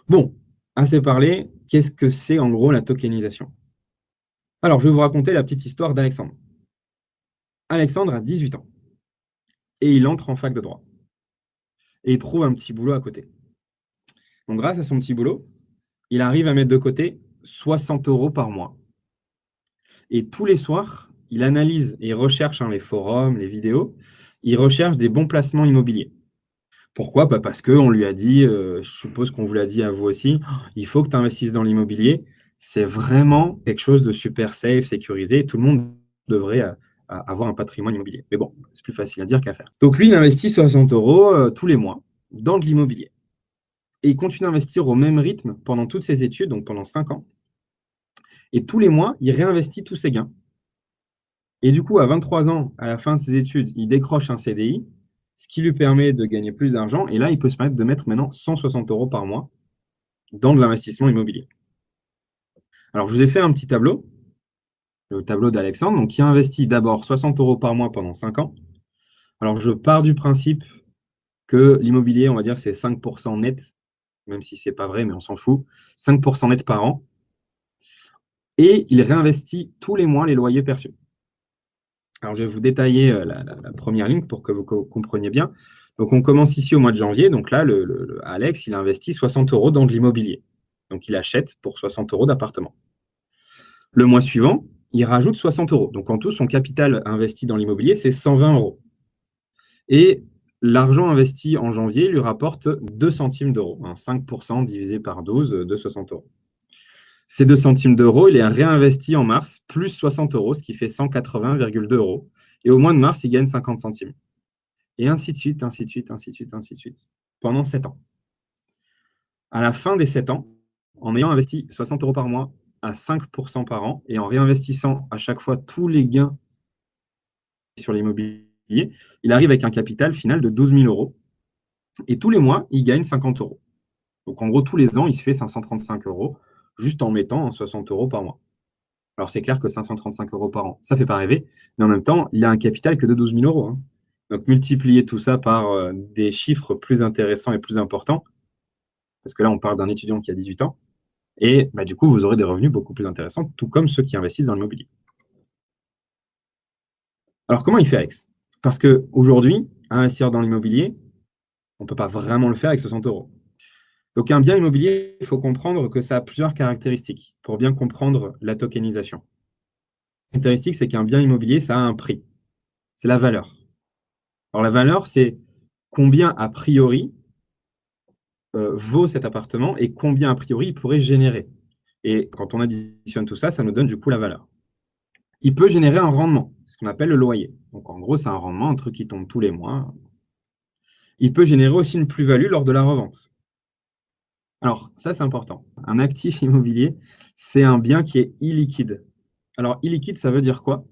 Bon, assez parlé, qu'est-ce que c'est en gros la tokenisation? Alors, je vais vous raconter la petite histoire d'Alexandre. Alexandre a 18 ans et il entre en fac de droit et il trouve un petit boulot à côté. Donc, grâce à son petit boulot, il arrive à mettre de côté 60 euros par mois. Et tous les soirs, il analyse et recherche les forums, les vidéos, il recherche des bons placements immobiliers. Pourquoi? Bah, parce qu'on lui a dit, je suppose qu'on vous l'a dit à vous aussi, il faut que tu investisses dans l'immobilier. C'est vraiment quelque chose de super safe, sécurisé. Tout le monde devrait avoir un patrimoine immobilier. Mais bon, c'est plus facile à dire qu'à faire. Donc lui, il investit 60 euros tous les mois dans de l'immobilier. Et il continue d'investir au même rythme pendant toutes ses études, donc pendant 5 ans. Et tous les mois, il réinvestit tous ses gains. Et du coup, à 23 ans, à la fin de ses études, il décroche un CDI, ce qui lui permet de gagner plus d'argent. Et là, il peut se permettre de mettre maintenant 160 euros par mois dans de l'investissement immobilier. Alors, je vous ai fait un petit tableau, le tableau d'Alexandre, donc qui a investi d'abord 60 euros par mois pendant 5 ans. Alors, je pars du principe que l'immobilier, on va dire, c'est 5% net, même si ce n'est pas vrai, mais on s'en fout, 5% net par an. Et il réinvestit tous les mois les loyers perçus. Alors, je vais vous détailler la première ligne pour que vous compreniez bien. Donc, on commence ici au mois de janvier. Donc là, Alex, il a investi 60 euros dans de l'immobilier. Donc, il achète pour 60 euros d'appartement. Le mois suivant, il rajoute 60 euros. Donc, en tout, son capital investi dans l'immobilier, c'est 120 euros. Et l'argent investi en janvier lui rapporte 2 centimes d'euros. 5% divisé par 12 de 60 euros. Ces 2 centimes d'euros, il est réinvesti en mars, plus 60 euros, ce qui fait 180,2 euros. Et au mois de mars, il gagne 50 centimes. Et ainsi de suite, ainsi de suite, ainsi de suite, ainsi de suite, pendant 7 ans. À la fin des 7 ans, en ayant investi 60 euros par mois à 5% par an et en réinvestissant à chaque fois tous les gains sur l'immobilier, il arrive avec un capital final de 12 000 euros. Et tous les mois, il gagne 50 euros. Donc en gros, tous les ans, il se fait 535 euros juste en mettant 60 euros par mois. Alors c'est clair que 535 euros par an, ça ne fait pas rêver, mais en même temps, il a un capital que de 12 000 euros. Donc multiplier tout ça par des chiffres plus intéressants et plus importants, parce que là, on parle d'un étudiant qui a 18 ans, et bah, du coup, vous aurez des revenus beaucoup plus intéressants, tout comme ceux qui investissent dans l'immobilier. Alors comment il fait Alex? Parce qu'aujourd'hui, investir dans l'immobilier, on ne peut pas vraiment le faire avec 60 euros. Donc un bien immobilier, il faut comprendre que ça a plusieurs caractéristiques pour bien comprendre la tokenisation. La caractéristique, c'est qu'un bien immobilier, ça a un prix. C'est la valeur. Alors la valeur, c'est combien a priori vaut cet appartement et combien a priori il pourrait générer. Et quand on additionne tout ça, ça nous donne du coup la valeur. Il peut générer un rendement, ce qu'on appelle le loyer. Donc en gros, c'est un rendement, un truc qui tombe tous les mois. Il peut générer aussi une plus-value lors de la revente. Alors ça, c'est important. Un actif immobilier, c'est un bien qui est illiquide. Alors illiquide, ça veut dire quoi?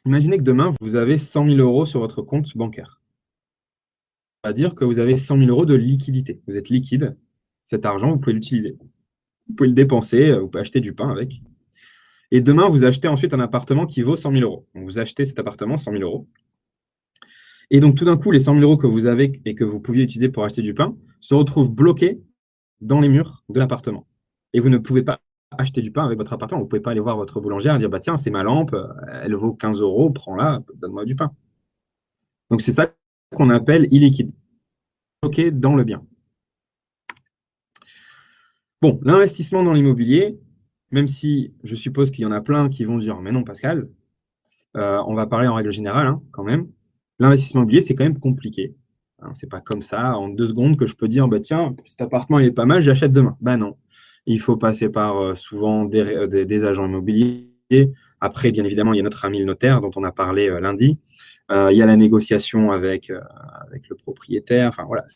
Imaginez que demain, vous avez 100 000 euros sur votre compte bancaire. Ça veut dire que vous avez 100 000 euros de liquidité. Vous êtes liquide. Cet argent, vous pouvez l'utiliser. Vous pouvez le dépenser, vous pouvez acheter du pain avec. Et demain, vous achetez ensuite un appartement qui vaut 100 000 euros. Donc, vous achetez cet appartement 100 000 euros. Et donc, tout d'un coup, les 100 000 euros que vous avez et que vous pouviez utiliser pour acheter du pain se retrouvent bloqués dans les murs de l'appartement. Et vous ne pouvez pas acheter du pain avec votre appartement. Vous ne pouvez pas aller voir votre boulangère et dire bah, tiens, c'est ma lampe, elle vaut 15 euros, prends-la, donne-moi du pain. Donc, c'est ça qu'on appelle illiquide, bloqué dans le bien. Bon, l'investissement dans l'immobilier, même si je suppose qu'il y en a plein qui vont dire mais non, Pascal, on va parler en règle générale quand même. L'investissement immobilier, c'est quand même compliqué. C'est pas comme ça, en 2 secondes, que je peux dire bah, tiens, cet appartement il est pas mal, j'achète demain. Ben non. Il faut passer par souvent des agents immobiliers. Après, bien évidemment, il y a notre ami le notaire dont on a parlé lundi. Il y a la négociation avec le propriétaire. Enfin voilà,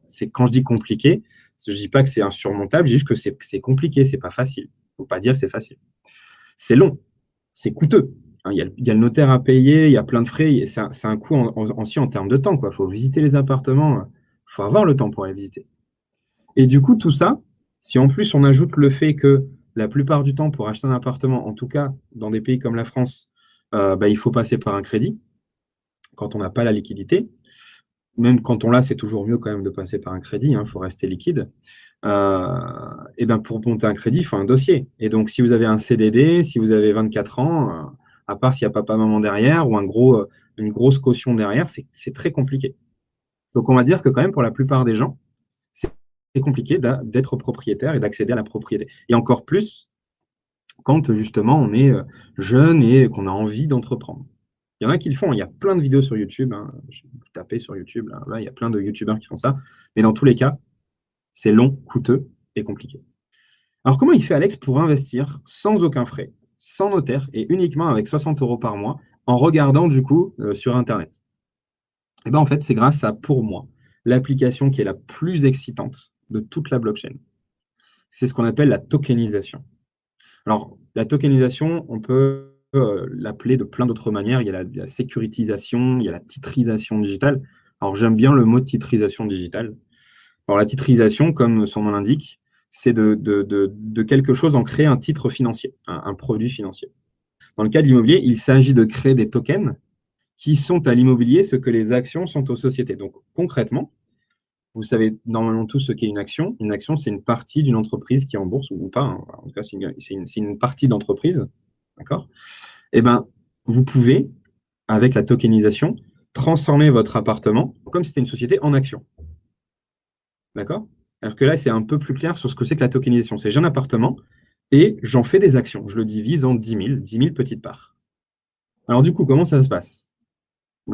c'est quand je dis compliqué, je ne dis pas que c'est insurmontable, je dis juste que c'est compliqué, c'est pas facile. Il ne faut pas dire que c'est facile. C'est long, c'est coûteux. Il y a le notaire à payer, il y a plein de frais. C'est un coût aussi en termes de temps. Il faut visiter les appartements, il faut avoir le temps pour aller visiter. Et du coup, tout ça, si en plus on ajoute le fait que la plupart du temps, pour acheter un appartement, en tout cas dans des pays comme la France, il faut passer par un crédit quand on n'a pas la liquidité. même quand on l'a, c'est toujours mieux quand même de passer par un crédit, il faut rester liquide. Et ben pour monter un crédit, il faut un dossier. Et donc, si vous avez un CDD, si vous avez 24 ans, à part s'il y a papa, maman derrière ou une grosse caution derrière, c'est très compliqué. Donc, on va dire que quand même, pour la plupart des gens, c'est compliqué d'être propriétaire et d'accéder à la propriété. Et encore plus quand justement on est jeune et qu'on a envie d'entreprendre. Il y en a qui le font, il y a plein de vidéos sur YouTube. Je vais taper sur YouTube, là, il y a plein de YouTubeurs qui font ça. Mais dans tous les cas, c'est long, coûteux et compliqué. Alors, comment il fait Alex pour investir sans aucun frais, sans notaire et uniquement avec 60 euros par mois en regardant du coup sur Internet? Eh bien, en fait, c'est grâce à Pour Moi, l'application qui est la plus excitante de toute la blockchain. C'est ce qu'on appelle la tokenisation. Alors, la tokenisation, on peut l'appeler de plein d'autres manières. Il y a la sécurisation, il y a la titrisation digitale. Alors, j'aime bien le mot titrisation digitale. Alors, la titrisation, comme son nom l'indique, c'est de quelque chose en créer un titre financier, un produit financier. Dans le cas de l'immobilier, il s'agit de créer des tokens qui sont à l'immobilier ce que les actions sont aux sociétés. Donc, concrètement, vous savez normalement tous ce qu'est une action. Une action, c'est une partie d'une entreprise qui est en bourse ou pas. En tout cas, c'est une partie d'entreprise. D'accord? Eh bien, vous pouvez, avec la tokenisation, transformer votre appartement, comme si c'était une société, en action. D'accord? Alors que là, c'est un peu plus clair sur ce que c'est que la tokenisation. C'est j'ai un appartement et j'en fais des actions. Je le divise en 10 000 petites parts. Alors du coup, comment ça se passe?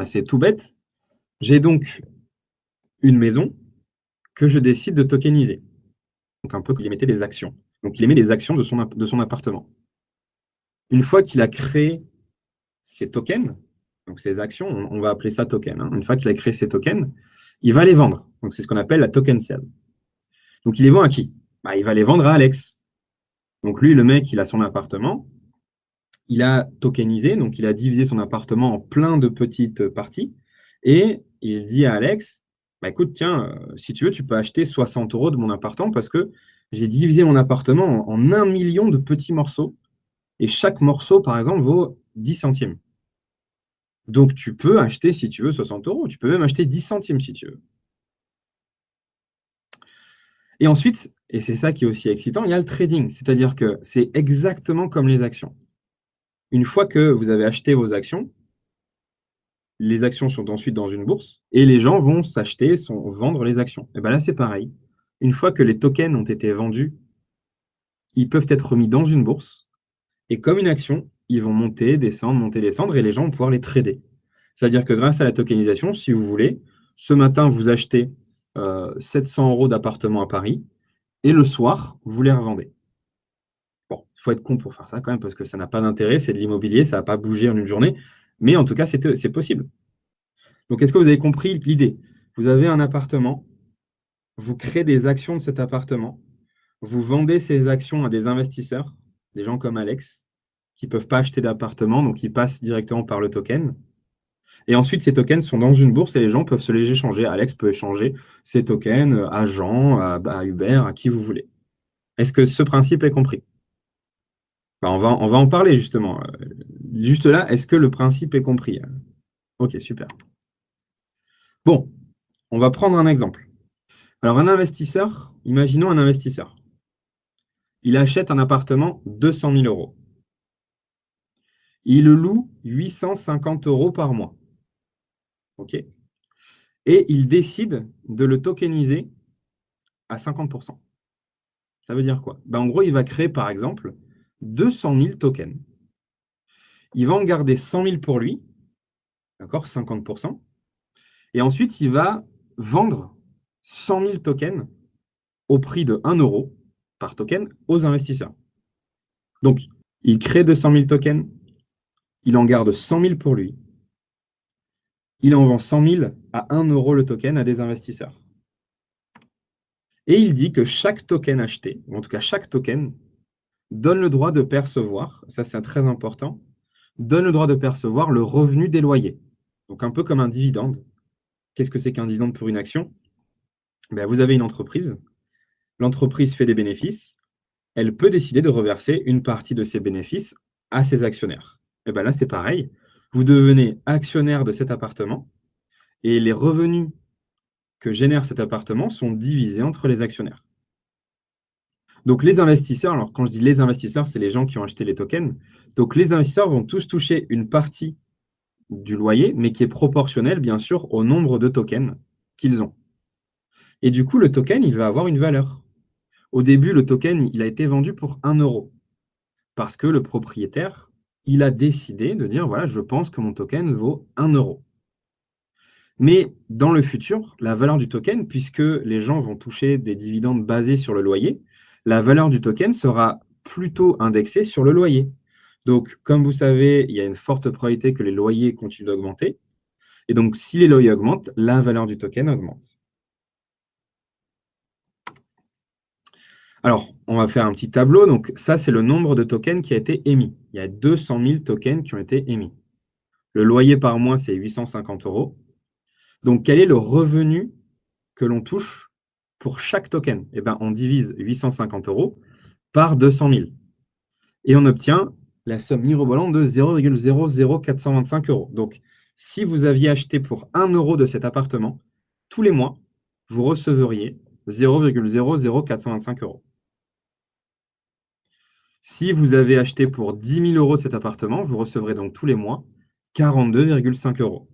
C'est tout bête. J'ai donc une maison que je décide de tokeniser. Donc un peu qu'il émettait des actions. Donc il émet des actions de son appartement. Une fois qu'il a créé ces tokens, donc ces actions, on va appeler ça token. Une fois qu'il a créé ces tokens, il va les vendre. Donc c'est ce qu'on appelle la token sale. Donc il les vend à qui? Il va les vendre à Alex. Donc lui, le mec, il a son appartement, il a tokenisé, donc il a divisé son appartement en plein de petites parties, et il dit à Alex, écoute, tiens, si tu veux, tu peux acheter 60 euros de mon appartement parce que j'ai divisé mon appartement en 1 million de petits morceaux, et chaque morceau, par exemple, vaut 10 centimes. Donc tu peux acheter, si tu veux, 60 euros, tu peux même acheter 10 centimes si tu veux. Et ensuite, et c'est ça qui est aussi excitant, il y a le trading, c'est-à-dire que c'est exactement comme les actions. Une fois que vous avez acheté vos actions, les actions sont ensuite dans une bourse et les gens vont vendre les actions. Et bien là, c'est pareil. Une fois que les tokens ont été vendus, ils peuvent être remis dans une bourse et comme une action, ils vont monter, descendre et les gens vont pouvoir les trader. C'est-à-dire que grâce à la tokenisation, si vous voulez, ce matin, vous achetez 700 euros d'appartement à Paris et le soir, vous les revendez. Bon, il faut être con pour faire ça quand même parce que ça n'a pas d'intérêt, c'est de l'immobilier, ça ne va pas bouger en une journée. Mais en tout cas, c'est possible. Donc, est-ce que vous avez compris l'idée? Vous avez un appartement, vous créez des actions de cet appartement, vous vendez ces actions à des investisseurs, des gens comme Alex, qui ne peuvent pas acheter d'appartement, donc ils passent directement par le token. Et ensuite, ces tokens sont dans une bourse et les gens peuvent se les échanger. Alex peut échanger ces tokens à Jean, à Hubert, à qui vous voulez. Est-ce que ce principe est compris? On va en parler justement. Juste là, est-ce que le principe est compris? Ok, super. Bon, on va prendre un exemple. Alors, un investisseur, imaginons un investisseur. Il achète un appartement 200 000 euros. Il le loue 850 euros par mois. OK? Et il décide de le tokeniser à 50%. Ça veut dire quoi? En gros, il va créer, par exemple, 200 000 tokens. Il va en garder 100 000 pour lui, d'accord? 50%. Et ensuite, il va vendre 100 000 tokens au prix de 1 euro par token aux investisseurs. Donc, il crée 200 000 tokens, il en garde 100 000 pour lui, il en vend 100 000 à 1 euro le token à des investisseurs. Et il dit que chaque token acheté, ou en tout cas chaque token, donne le droit de percevoir, ça c'est très important, donne le droit de percevoir le revenu des loyers. Donc un peu comme un dividende. Qu'est-ce que c'est qu'un dividende pour une action? Vous avez une entreprise, l'entreprise fait des bénéfices, elle peut décider de reverser une partie de ses bénéfices à ses actionnaires. Et là c'est pareil, vous devenez actionnaire de cet appartement et les revenus que génère cet appartement sont divisés entre les actionnaires. Donc les investisseurs, alors quand je dis les investisseurs, c'est les gens qui ont acheté les tokens. Donc les investisseurs vont tous toucher une partie du loyer, mais qui est proportionnelle, bien sûr, au nombre de tokens qu'ils ont. Et du coup, le token, il va avoir une valeur. Au début, le token, il a été vendu pour 1 euro. Parce que le propriétaire, il a décidé de dire, voilà, je pense que mon token vaut 1 euro. Mais dans le futur, la valeur du token, puisque les gens vont toucher des dividendes basés sur le loyer, la valeur du token sera plutôt indexée sur le loyer. Donc, comme vous savez, il y a une forte probabilité que les loyers continuent d'augmenter. Et donc, si les loyers augmentent, la valeur du token augmente. Alors, on va faire un petit tableau. Donc, ça, c'est le nombre de tokens qui a été émis. Il y a 200 000 tokens qui ont été émis. Le loyer par mois, c'est 850 euros. Donc, quel est le revenu que l'on touche pour chaque token? Eh bien, on divise 850 euros par 200 000. Et on obtient la somme mirobolante de 0,00425 euros. Donc, si vous aviez acheté pour 1 euro de cet appartement, tous les mois, vous recevriez 0,00425 euros. Si vous avez acheté pour 10 000 euros de cet appartement, vous recevrez donc tous les mois 42,5 euros.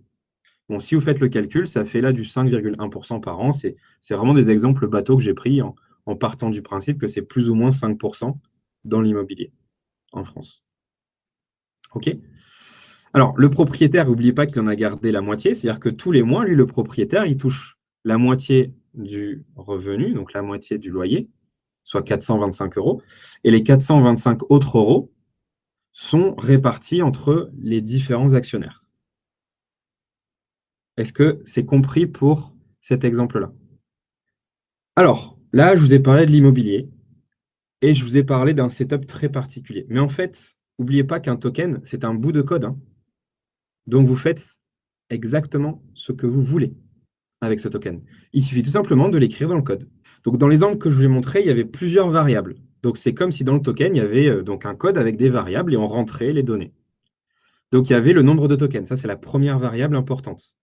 Bon, si vous faites le calcul, ça fait là du 5,1% par an. C'est vraiment des exemples bateaux que j'ai pris en partant du principe que c'est plus ou moins 5% dans l'immobilier en France. OK? Alors, le propriétaire, n'oubliez pas qu'il en a gardé la moitié, c'est-à-dire que tous les mois, lui, le propriétaire, il touche la moitié du revenu, donc la moitié du loyer, soit 425 euros, et les 425 autres euros sont répartis entre les différents actionnaires. Est-ce que c'est compris pour cet exemple-là? Alors, là, je vous ai parlé de l'immobilier et je vous ai parlé d'un setup très particulier. Mais en fait, n'oubliez pas qu'un token, c'est un bout de code, hein. Donc, vous faites exactement ce que vous voulez avec ce token. Il suffit tout simplement de l'écrire dans le code. Donc, dans l'exemple que je vous ai montré, il y avait plusieurs variables. Donc, c'est comme si dans le token, il y avait donc un code avec des variables et on rentrait les données. Donc, il y avait le nombre de tokens. Ça, c'est la première variable importante.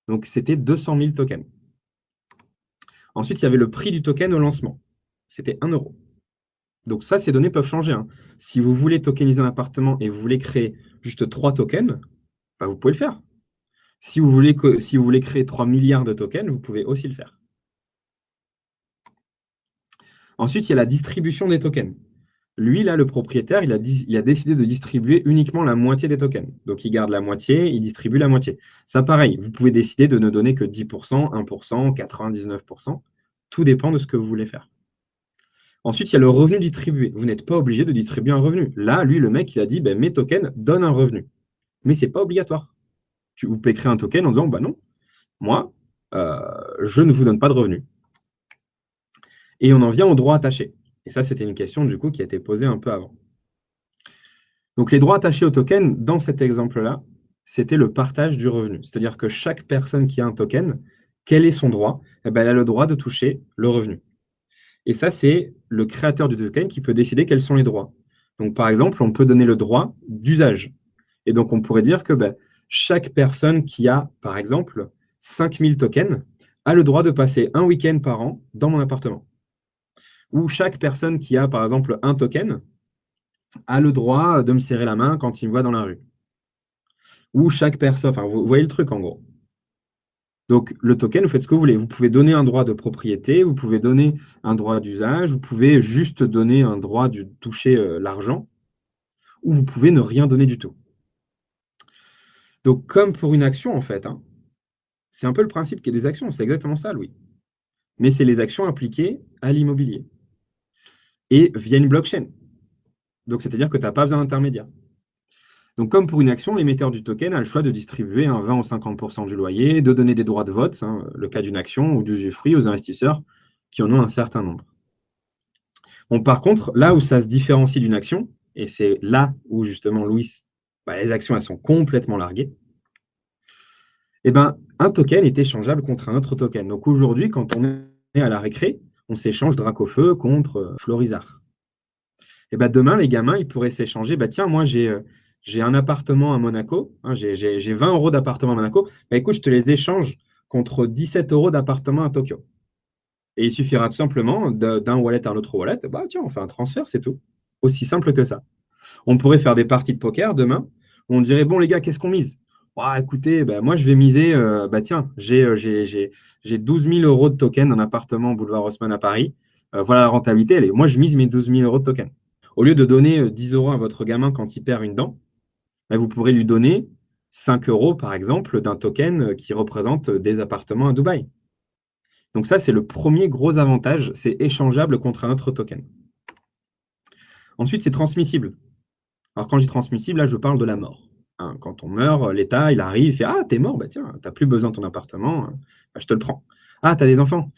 Donc, c'était 200 000 tokens. Ensuite, il y avait le prix du token au lancement. C'était 1 euro. Donc ça, ces données peuvent changer, hein. Si vous voulez tokeniser un appartement et vous voulez créer juste 3 tokens, bah, vous pouvez le faire. Si vous voulez créer 3 milliards de tokens, vous pouvez aussi le faire. Ensuite, il y a la distribution des tokens. Lui, là, le propriétaire, il a décidé de distribuer uniquement la moitié des tokens. Donc, il garde la moitié, il distribue la moitié. Ça, pareil, vous pouvez décider de ne donner que 10%, 1%, 99%. Tout dépend de ce que vous voulez faire. Ensuite, il y a le revenu distribué. Vous n'êtes pas obligé de distribuer un revenu. Là, lui, le mec, il a dit, ben, mes tokens donnent un revenu. Mais ce n'est pas obligatoire. Vous pouvez créer un token en disant, bah non, moi, je ne vous donne pas de revenu. Et on en vient aux droits attachés. Et ça, c'était une question, du coup, qui a été posée un peu avant. Donc, les droits attachés au token, dans cet exemple-là, c'était le partage du revenu. C'est-à-dire que chaque personne qui a un token, quel est son droit? Eh ben, elle a le droit de toucher le revenu. Et ça, c'est le créateur du token qui peut décider quels sont les droits. Donc, par exemple, on peut donner le droit d'usage. Et donc, on pourrait dire que chaque personne qui a, par exemple, 5000 tokens a le droit de passer un week-end par an dans mon appartement. Ou chaque personne qui a, par exemple, un token a le droit de me serrer la main quand il me voit dans la rue. Ou chaque personne, enfin, vous voyez le truc en gros. Donc, le token, vous faites ce que vous voulez. Vous pouvez donner un droit de propriété, vous pouvez donner un droit d'usage, vous pouvez juste donner un droit de toucher l'argent, ou vous pouvez ne rien donner du tout. Donc, comme pour une action, en fait, hein, c'est un peu le principe qu'il y a des actions. C'est exactement ça, Louis. Mais c'est les actions appliquées à l'immobilier. Et via une blockchain. Donc, c'est-à-dire que tu n'as pas besoin d'intermédiaire. Donc, comme pour une action, l'émetteur du token a le choix de distribuer un 20 ou 50% du loyer, de donner des droits de vote, hein, le cas d'une action, ou d'usufruit aux investisseurs qui en ont un certain nombre. Bon, par contre, là où ça se différencie d'une action, et c'est là où justement, Louis, les actions elles sont complètement larguées, eh ben, un token est échangeable contre un autre token. Donc aujourd'hui, quand on est à la récré, on s'échange Dracofeu contre Florizard. Et ben, demain, les gamins, ils pourraient s'échanger, tiens, moi j'ai un appartement à Monaco, hein, j'ai 20 euros d'appartement à Monaco, écoute, je te les échange contre 17 € d'appartement à Tokyo. Et il suffira tout simplement d'un wallet à un autre wallet, bah tiens, on fait un transfert, c'est tout. Aussi simple que ça. On pourrait faire des parties de poker demain, où on dirait, bon les gars, qu'est-ce qu'on mise? Ah, écoutez, bah, moi je vais miser, bah tiens, j'ai 12 000 € de tokens d'un appartement boulevard Haussmann à Paris. Voilà la rentabilité, moi je mise mes 12 000 € de tokens. Au lieu de donner 10 € à votre gamin quand il perd une dent, bah, vous pourrez lui donner 5 € par exemple d'un token qui représente des appartements à Dubaï. Donc ça, c'est le premier gros avantage, c'est échangeable contre un autre token. Ensuite, c'est transmissible. Alors quand je dis transmissible, là, je parle de la mort. Hein, quand on meurt, l'État, il arrive, il fait «Ah, t'es mort, bah tiens, t'as plus besoin de ton appartement, bah, je te le prends. Ah, t'as des enfants?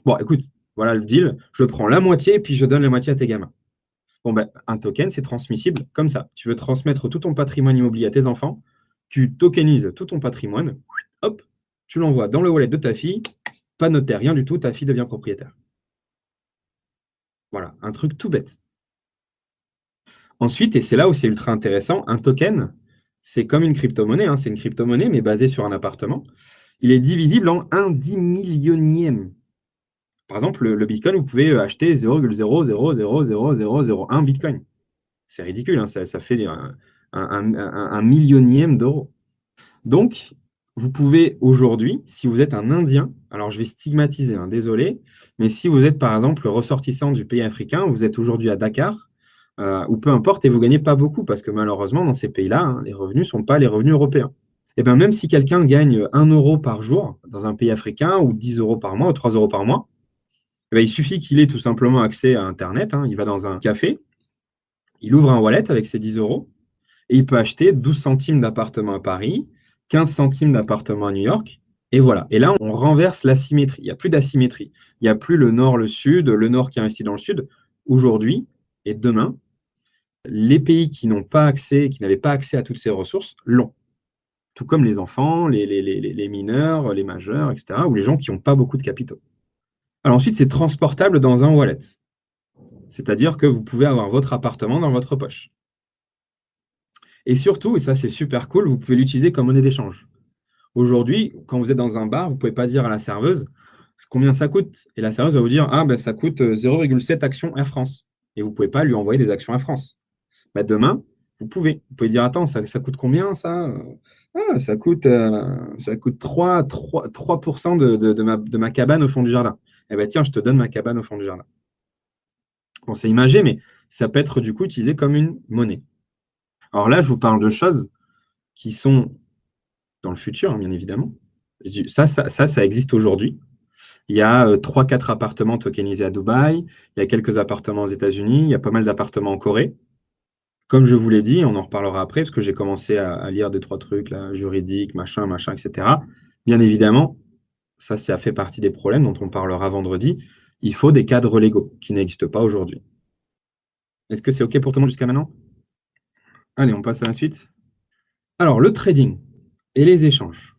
Bon, écoute, voilà le deal, je prends la moitié, puis je donne la moitié à tes gamins.» Bon, ben, un token, c'est transmissible comme ça. Tu veux transmettre tout ton patrimoine immobilier à tes enfants, tu tokenises tout ton patrimoine, hop, tu l'envoies dans le wallet de ta fille, pas de notaire, rien du tout, ta fille devient propriétaire. Voilà, un truc tout bête. Ensuite, et c'est là où c'est ultra intéressant, un token, c'est comme une crypto-monnaie, hein, c'est une crypto-monnaie, mais basée sur un appartement. Il est divisible en 1/10 millionième. Par exemple, le Bitcoin, vous pouvez acheter 0,00000001 Bitcoin. C'est ridicule, hein, ça fait un millionième d'euros. Donc, vous pouvez aujourd'hui, si vous êtes un Indien, alors je vais stigmatiser, hein, désolé, mais si vous êtes par exemple ressortissant du pays africain, vous êtes aujourd'hui à Dakar, ou peu importe, et vous ne gagnez pas beaucoup, parce que malheureusement, dans ces pays-là, hein, les revenus ne sont pas les revenus européens. Et bien, même si quelqu'un gagne 1 € par jour dans un pays africain, ou 10 € par mois, ou 3 € par mois, eh bien, il suffit qu'il ait tout simplement accès à Internet, hein, il va dans un café, il ouvre un wallet avec ses 10 € et il peut acheter 12 centimes d'appartement à Paris, 15 centimes d'appartement à New York. Et voilà. Et là, on renverse l'asymétrie. Il n'y a plus d'asymétrie. Il n'y a plus le nord, le sud, le nord qui investit dans le sud. Aujourd'hui et demain, les pays qui n'ont pas accès, qui n'avaient pas accès à toutes ces ressources, l'ont. Tout comme les enfants, les mineurs, les majeurs, etc., ou les gens qui n'ont pas beaucoup de capitaux. Alors ensuite, c'est transportable dans un wallet. C'est-à-dire que vous pouvez avoir votre appartement dans votre poche. Et surtout, et ça c'est super cool, vous pouvez l'utiliser comme monnaie d'échange. Aujourd'hui, quand vous êtes dans un bar, vous ne pouvez pas dire à la serveuse combien ça coûte. Et la serveuse va vous dire, ah ben ça coûte 0,7 actions Air France. Et vous ne pouvez pas lui envoyer des actions Air France. Ben, demain, vous pouvez. Vous pouvez dire, attends, ça coûte combien ça? Ah, ça coûte 3% de ma cabane au fond du jardin. Eh ben tiens, je te donne ma cabane au fond du jardin. Bon, c'est imagé, mais ça peut être du coup utilisé comme une monnaie. Alors là, je vous parle de choses qui sont dans le futur, hein, bien évidemment. Ça existe aujourd'hui. Il y a 3-4 appartements tokenisés à Dubaï, il y a quelques appartements aux États-Unis, il y a pas mal d'appartements en Corée. Comme je vous l'ai dit, on en reparlera après, parce que j'ai commencé à lire 2-3 trucs là, juridiques, machin, etc. Bien évidemment, ça fait partie des problèmes dont on parlera vendredi. Il faut des cadres légaux qui n'existent pas aujourd'hui. Est-ce que c'est OK pour tout le monde jusqu'à maintenant? Allez, on passe à la suite. Alors, le trading et les échanges.